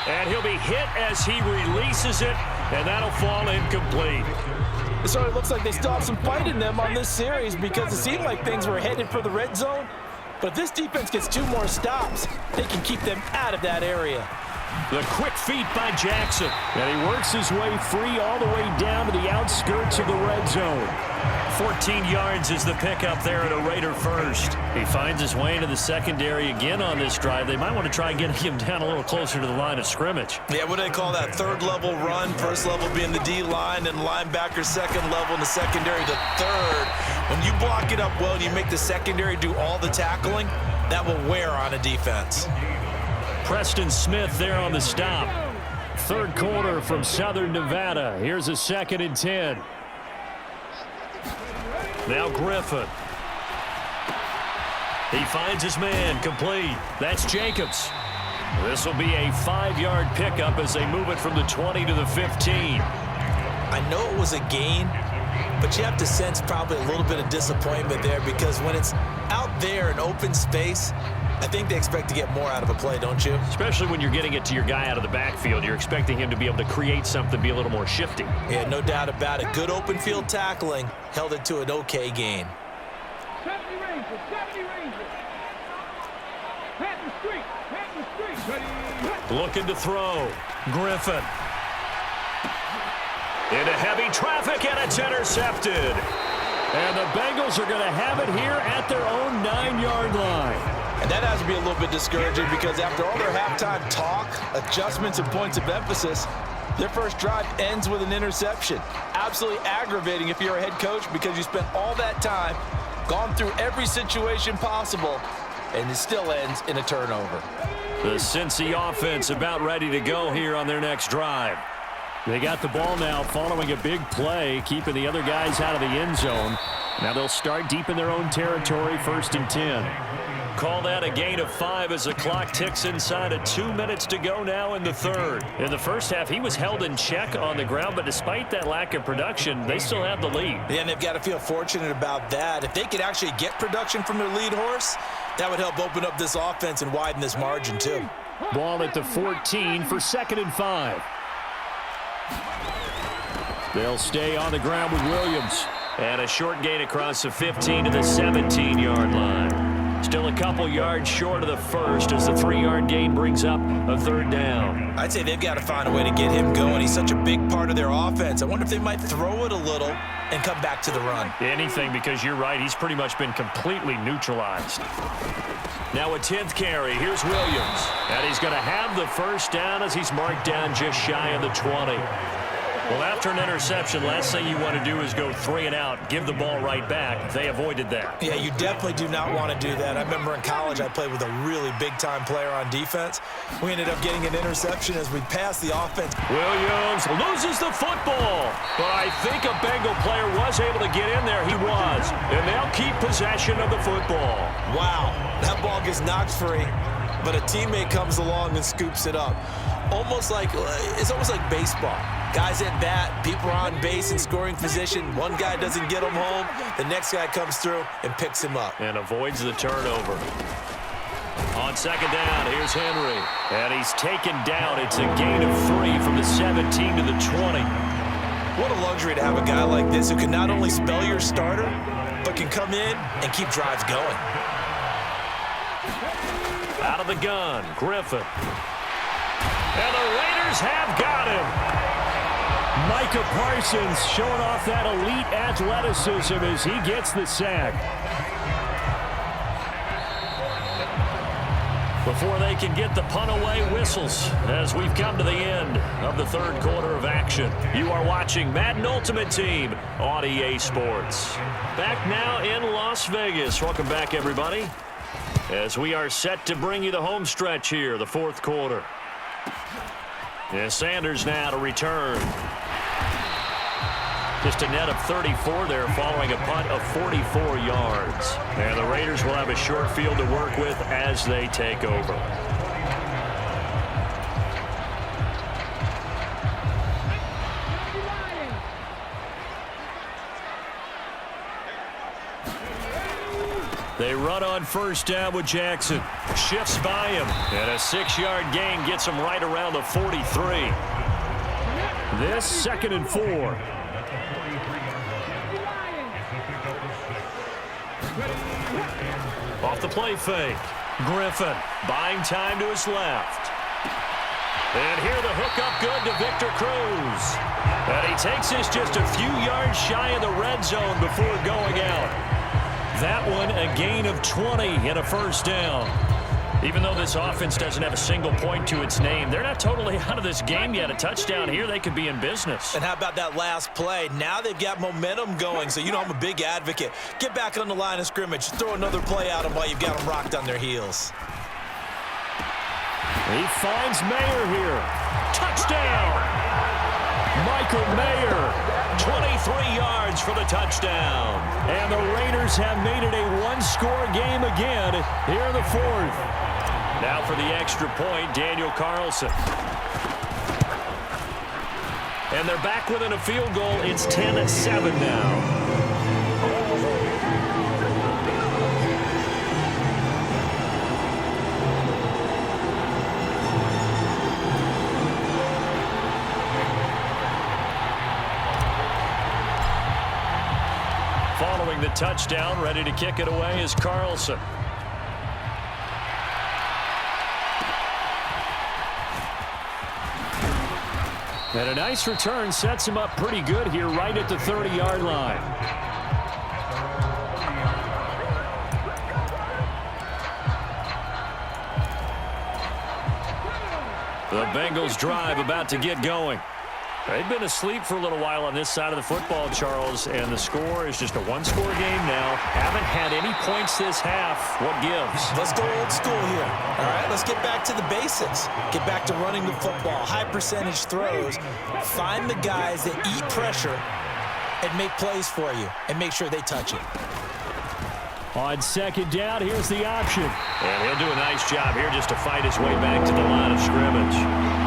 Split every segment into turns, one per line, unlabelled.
And he'll be hit as he releases it, and that'll fall incomplete.
So it looks like they still have some fight in them on this series because it seemed like things were headed for the red zone. But if this defense gets 2 more stops, they can keep them out of that area.
The quick feet by Jackson. And he works his way free all the way down to the outskirts of the red zone. 14 yards is the pickup there at a Raider first. He finds his way into the secondary again on this drive. They might want to try getting him down a little closer to the line of scrimmage.
Yeah, what do they call that? Third level run, first level being the D-line, and linebacker second level in the secondary, the third. When you block it up well and you make the secondary do all the tackling, that will wear on a defense.
Preston Smith there on the stop. Third quarter from Southern Nevada. Here's a 2nd and 10. Now Griffin. He finds his man, complete. That's Jacobs. This will be a 5-yard pickup as they move it from the 20 to the 15.
I know it was a gain, but you have to sense probably a little bit of disappointment there because when it's out there in open space, I think they expect to get more out of a play, don't you?
Especially when you're getting it to your guy out of the backfield. You're expecting him to be able to create something, be a little more shifty.
Yeah, no doubt about it. Good open field tackling held it to an okay gain.
70 Rangers. Patton Street.
Looking to throw. Griffin. Into heavy traffic, and it's intercepted. And the Bengals are going to have it here at their own 9-yard line.
And that has to be a little bit discouraging because after all their halftime talk, adjustments, and points of emphasis, their first drive ends with an interception. Absolutely aggravating if you're a head coach because you spent all that time, gone through every situation possible, and it still ends in a turnover.
The Cincy offense about ready to go here on their next drive. They got the ball now following a big play, keeping the other guys out of the end zone. Now they'll start deep in their own territory, 1st and 10. Call that a gain of 5 as the clock ticks inside of 2 minutes to go now in the third. In the first half, he was held in check on the ground, but despite that lack of production, they still have the lead.
Yeah, and they've got to feel fortunate about that. If they could actually get production from their lead horse, that would help open up this offense and widen this margin too.
Ball at the 14 for 2nd and 5. They'll stay on the ground with Williams. And a short gain across the 15 to the 17-yard line. Still a couple yards short of the first as the 3-yard gain brings up a 3rd down.
I'd say they've got to find a way to get him going. He's such a big part of their offense. I wonder if they might throw it a little and come back to the run.
Anything, because you're right. He's pretty much been completely neutralized. Now a 10th carry. Here's Williams. And he's going to have the first down as he's marked down just shy of the 20. Well, after an interception, last thing you want to do is go 3 and out, give the ball right back. They avoided that.
Yeah, you definitely do not want to do that. I remember in college I played with a really big-time player on defense. We ended up getting an interception as we passed the offense.
Williams loses the football, but I think a Bengal player was able to get in there. He was, and they'll keep possession of the football.
Wow, that ball gets knocked free, but a teammate comes along and scoops it up. It's almost like baseball. Guys at bat, people are on base in scoring position. One guy doesn't get him home. The next guy comes through and picks him up.
And avoids the turnover. On 2nd down, here's Henry. And he's taken down. It's a gain of 3 from the 17 to the 20.
What a luxury to have a guy like this who can not only spell your starter, but can come in and keep drives going.
Out of the gun, Griffin. And the Raiders have got him. Micah Parsons showing off that elite athleticism as he gets the sack. Before they can get the punt away, whistles as we've come to the end of the 3rd quarter of action. You are watching Madden Ultimate Team on EA Sports. Back now in Las Vegas. Welcome back, everybody, as we are set to bring you the home stretch here, the 4th quarter. And Sanders now to return. Just a net of 34 there following a punt of 44 yards. And the Raiders will have a short field to work with as they take over. They run on 1st down with Jackson. shifts by him. And a 6-yard gain gets him right around the 43. This 2nd and 4. Off the play fake. Griffin buying time to his left. And here the hookup good to Victor Cruz. And he takes this just a few yards shy of the red zone before going out. That one a gain of 20 and a first down. Even though this offense doesn't have a single point to its name, they're not totally out of this game yet. A touchdown here, they could be in business.
And how about that last play? Now they've got momentum going, so you know I'm a big advocate. Get back on the line of scrimmage. Throw another play at them while you've got them rocked on their heels.
He finds Mayer here. Touchdown! Michael Mayer, 23 yards for the touchdown. And the Raiders have made it a one-score game again here in the 4th. Now for the extra point, Daniel Carlson. And they're back within a field goal. It's 10-7 now. Following the touchdown, ready to kick it away is Carlson. And a nice return sets him up pretty good here right at the 30-yard line. The Bengals drive about to get going. They've been asleep for a little while on this side of the football, Charles, and the score is just a one-score game now. Haven't had any points this half. What gives?
Let's go old school here. All right, let's get back to the basics. Get back to running the football, high-percentage throws. Find the guys that eat pressure and make plays for you and make sure they touch it.
On 2nd down, here's the option. And he'll do a nice job here just to fight his way back to the line of scrimmage.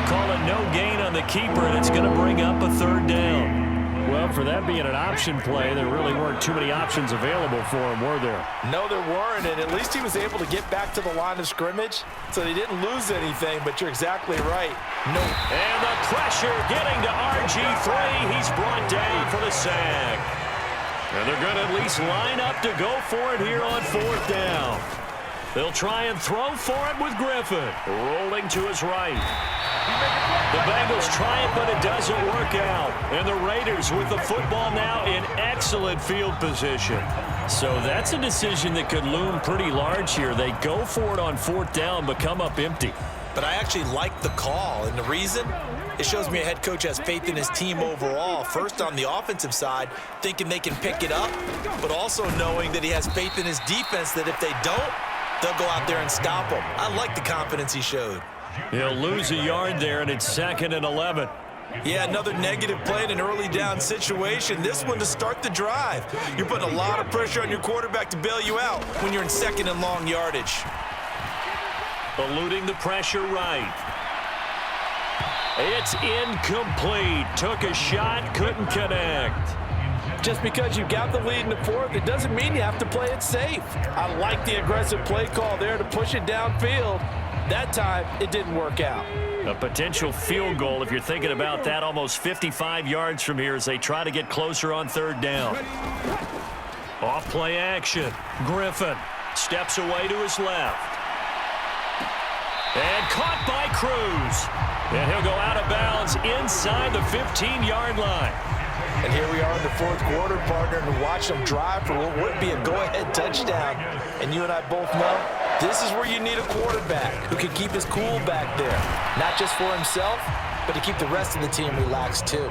Call it no gain on the keeper, and it's going to bring up a 3rd down. Well, for that being an option play, there really weren't too many options available for him, were there?
No, there weren't, and at least he was able to get back to the line of scrimmage, so he didn't lose anything, but you're exactly right. No.
And the pressure getting to RG3. He's brought down for the sack. And they're going to at least line up to go for it here on 4th down. They'll try and throw for it with Griffin. Rolling to his right. The Bengals try it, but it doesn't work out. And the Raiders with the football now in excellent field position. So that's a decision that could loom pretty large here. They go for it on 4th down, but come up empty.
But I actually like the call, and the reason? It shows me a head coach has faith in his team overall. First on the offensive side, thinking they can pick it up, but also knowing that he has faith in his defense that if they don't, they'll go out there and stop them. I like the confidence he showed.
He'll lose a yard there, and it's 2nd and 11.
Yeah, another negative play in an early down situation. This one to start the drive. You're putting a lot of pressure on your quarterback to bail you out when you're in 2nd and long yardage.
Eluding the pressure right. It's incomplete. Took a shot, couldn't connect.
Just because you got the lead in the 4th, it doesn't mean you have to play it safe. I like the aggressive play call there to push it downfield. That time, it didn't work out.
A potential field goal, if you're thinking about that, almost 55 yards from here as they try to get closer on 3rd down. Off play action. Griffin steps away to his left. And caught by Cruz. And he'll go out of bounds inside the 15-yard line.
And here we are in the 4th quarter, partner, and watch them drive for what would be a go-ahead touchdown. And you and I both know this is where you need a quarterback who can keep his cool back there. Not just for himself, but to keep the rest of the team relaxed too.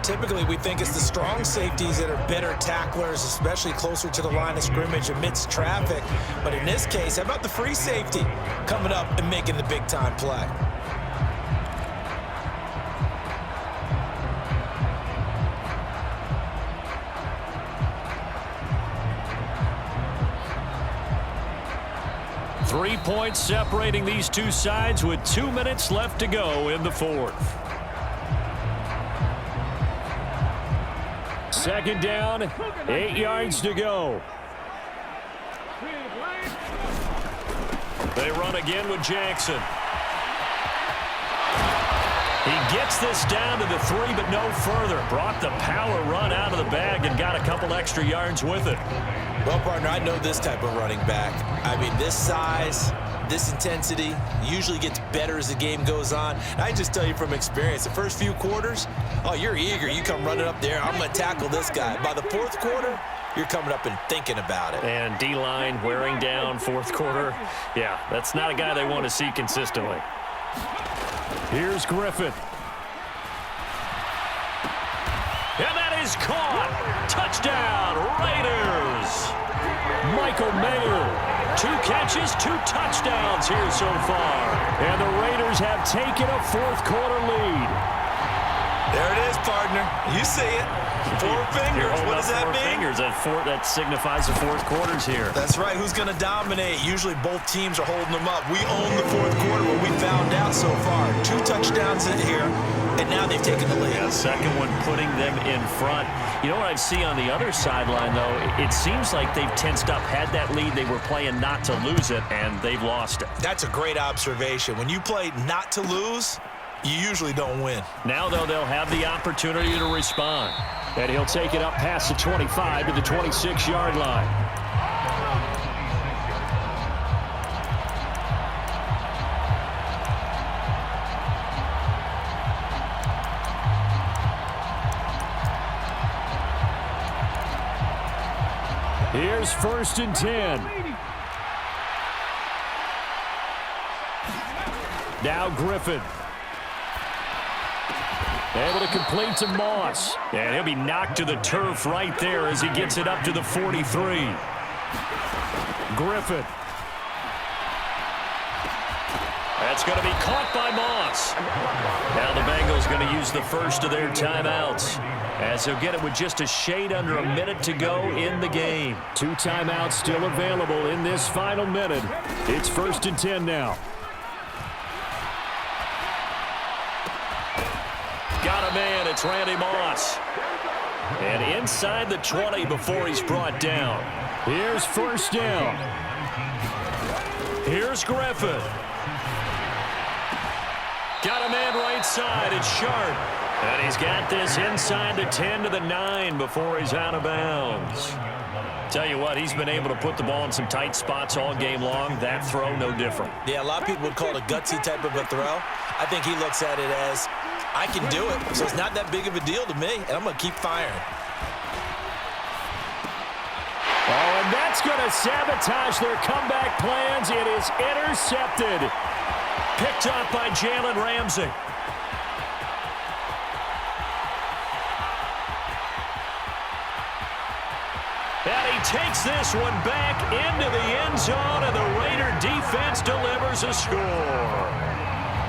Typically, we think it's the strong safeties that are better tacklers, especially closer to the line of scrimmage amidst traffic. But in this case, how about the free safety coming up and making the big-time play?
Three points separating these two sides with 2 minutes left to go in the 4th. 2nd down, 8 yards to go. They run again with Jackson. He gets this down to the 3, but no further. Brought the power run out of the bag and got a couple extra yards with it.
Well, partner, I know this type of running back. I mean, this size, this intensity usually gets better as the game goes on. And I just tell you from experience, the first few quarters, oh, you're eager. You come running up there. I'm going to tackle this guy. By the fourth quarter, you're coming up and thinking about it.
And D-line wearing down fourth quarter. Yeah, that's not a guy they want to see consistently. Here's Griffin. And that is caught. Touchdown, Raiders. Michael Mayer. 2 catches, 2 touchdowns here so far. And the Raiders have taken a fourth quarter lead.
There it is, partner. You see it. 4 fingers. What does that mean?
4 fingers. That signifies the fourth quarters here.
That's right. Who's going to dominate? Usually both teams are holding them up. We own the fourth quarter, what we found out so far. 2 touchdowns in here, and now they've taken the lead.
Yeah, second one putting them in front. You know what I see on the other sideline, though? It seems like they've tensed up, had that lead. They were playing not to lose it, and they've lost it.
That's a great observation. When you play not to lose, you usually don't win.
Now, though, they'll have the opportunity to respond. And he'll take it up past the 25 to the 26-yard line. Here's 1st and 10. Now Griffin. Able to complete to Moss. And he'll be knocked to the turf right there as he gets it up to the 43. Griffin. That's going to be caught by Moss. Now the Bengals going to use the first of their timeouts, as they'll get it with just a shade under a minute to go in the game. 2 timeouts still available in this final minute. It's 1st and 10 now. Got a man. It's Randy Moss. And inside the 20 before he's brought down. Here's 1st down. Here's Griffin. Got a man right side. It's Sharp. And he's got this inside the 10 to the 9 before he's out of bounds. Tell you what, he's been able to put the ball in some tight spots all game long. That throw, no different.
Yeah, a lot of people would call it a gutsy type of a throw. I think he looks at it as, I can do it, so it's not that big of a deal to me, and I'm going to keep firing.
Oh, and that's going to sabotage their comeback plans. It is intercepted. Picked up by Jalen Ramsey. And he takes this one back into the end zone, and the Raider defense delivers a score.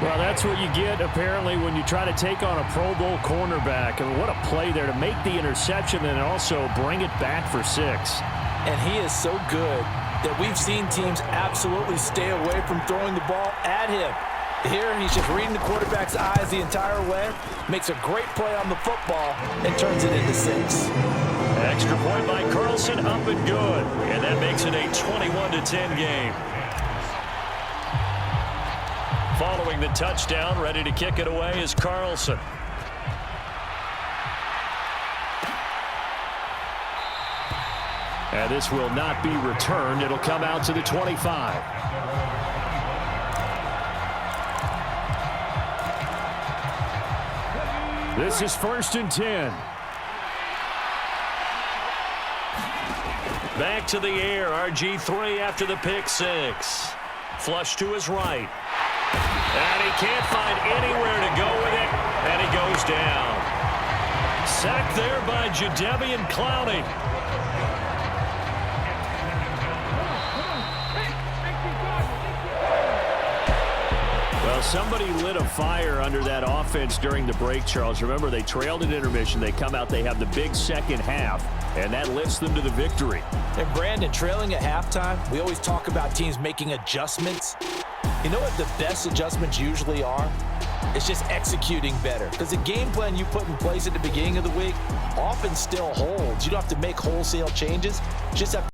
Well, that's what you get, apparently, when you try to take on a Pro Bowl cornerback. I mean, what a play there to make the interception and also bring it back for 6.
And he is so good that we've seen teams absolutely stay away from throwing the ball at him. Here, he's just reading the quarterback's eyes the entire way, makes a great play on the football, and turns it into 6.
Extra point by Carlson, up and good. And that makes it a 21-10 game. Following the touchdown, ready to kick it away is Carlson. And this will not be returned. It'll come out to the 25. This is 1st and 10. Back to the air, RG3 after the pick 6. Flush to his right. And he can't find anywhere to go with it, and he goes down. Sacked there by Jadeveon Clowney. Well, somebody lit a fire under that offense during the break, Charles. Remember, they trailed at intermission. They come out, they have the big second half, and that lifts them to the victory.
And Brandon, trailing at halftime, we always talk about teams making adjustments. You know what the best adjustments usually are? It's just executing better. Because the game plan you put in place at the beginning of the week often still holds. You don't have to make wholesale changes. Just have